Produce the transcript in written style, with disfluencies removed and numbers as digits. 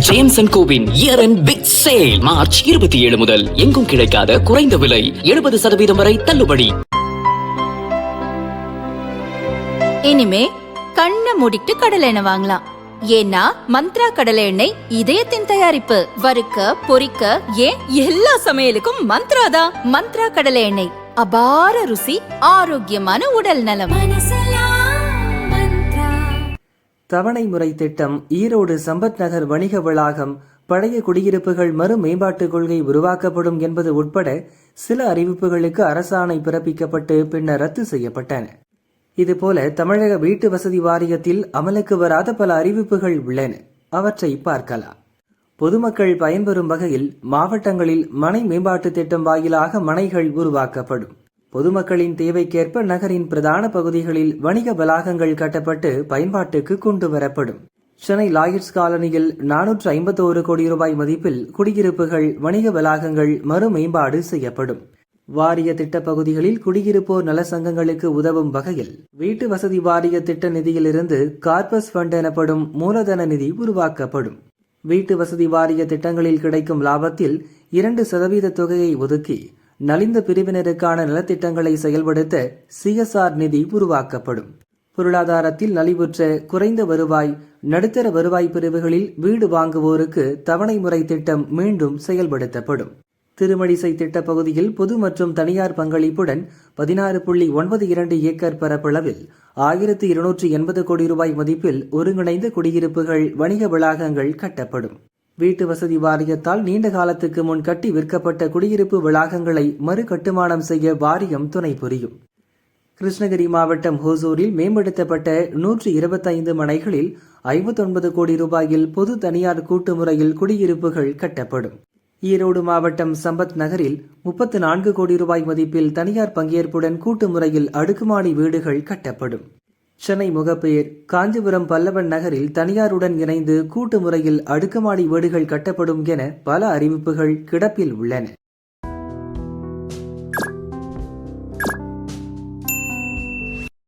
James and கோவின் year end big sale March 27 முதல் எங்கும் கிடைக்காத குறைந்த விலை 70% வரை தள்ளுபடி. இனிமே கண்ணை மூடிட்டு கடலை எண்ணெய் வாங்கலாம். ஏன்னா மந்த்ரா கடலை எண்ணெய் இதயத்தின் தயாரிப்பு. வறுக்க பொரிக்க ஏன் எல்லா சமையலுக்கும் மந்த்ரா தான். மந்த்ரா கடலை எண்ணெய் அபார ருசி, ஆரோக்கியமான உடல் நலம். தவணை முறை திட்டம், ஈரோடு சம்பத் நகர் வணிக வளாகம், பழைய குடியிருப்புகள் மறு மேம்பாட்டுக் கொள்கை உருவாக்கப்படும் என்பது உட்பட சில அறிவிப்புகளுக்கு அரசாணை பிறப்பிக்கப்பட்டு பின்னர் ரத்து செய்யப்பட்டன. இதுபோல தமிழக வீட்டு வசதி வாரியத்தில் அமலுக்கு வராத பல அறிவிப்புகள் உள்ளன. அவற்றை பார்க்கலாம். பொதுமக்கள் பயன்பெறும் வகையில் மாவட்டங்களில் மனை மேம்பாட்டு திட்டம் வாயிலாக மனைகள் உருவாக்கப்படும். பொதுமக்களின் தேவைக்கேற்ப நகரின் பிரதான பகுதிகளில் வணிக வளாகங்கள் கட்டப்பட்டு பயன்பாட்டுக்கு கொண்டு வரப்படும். சென்னை லாயர்ஸ் காலனியில் 451 கோடி ரூபாய் மதிப்பில் குடியிருப்புகள், வணிக வளாகங்கள் மறு மேம்பாடு செய்யப்படும். வாரிய திட்ட பகுதிகளில் குடியிருப்போர் நல சங்கங்களுக்கு உதவும் வகையில் வீட்டு வசதி வாரிய திட்ட நிதியிலிருந்து கார்பஸ் ஃபண்ட் எனப்படும் மூலதன நிதி உருவாக்கப்படும். வீட்டு வசதி வாரிய திட்டங்களில் கிடைக்கும் லாபத்தில் 2% தொகையை ஒதுக்கி நலிந்த பிரிவினருக்கான நலத்திட்டங்களை செயல்படுத்த CSR நிதி உருவாக்கப்படும். பொருளாதாரத்தில் நலிவுற்ற குறைந்த வருவாய், நடுத்தர வருவாய் பிரிவுகளில் வீடு வாங்குவோருக்கு தவணை முறை திட்டம் மீண்டும் செயல்படுத்தப்படும். திருமழிசை திட்ட பகுதியில் பொது மற்றும் தனியார் பங்களிப்புடன் 16.92 ஏக்கர் பரப்பளவில் 1280 கோடி ரூபாய் மதிப்பில் ஒருங்கிணைந்த குடியிருப்புகள், வணிக வளாகங்கள் கட்டப்படும். வீட்டு வசதி வாரியத்தால் நீண்ட காலத்துக்கு முன் கட்டி விற்கப்பட்ட குடியிருப்பு வளாகங்களை மறு கட்டுமானம் செய்ய வாரியம் துணை புரியும். கிருஷ்ணகிரி மாவட்டம் ஹோசூரில் மேம்படுத்தப்பட்ட 125 மனைகளில் 59 கோடி ரூபாயில் பொது தனியார் கூட்டு முறையில் குடியிருப்புகள் கட்டப்படும். ஈரோடு மாவட்டம் சம்பத் நகரில் 34 கோடி ரூபாய் மதிப்பில் தனியார் பங்கேற்புடன் கூட்டு முறையில் அடுக்குமாடி வீடுகள் கட்டப்படும். சென்னை முகப்பேர், காஞ்சிபுரம் பல்லவன் நகரில் தனியாருடன் இணைந்து கூட்டு முறையில் அடுக்குமாடி வீடுகள் கட்டப்படும் என பல அறிவிப்புகள் கிடப்பில் உள்ளன.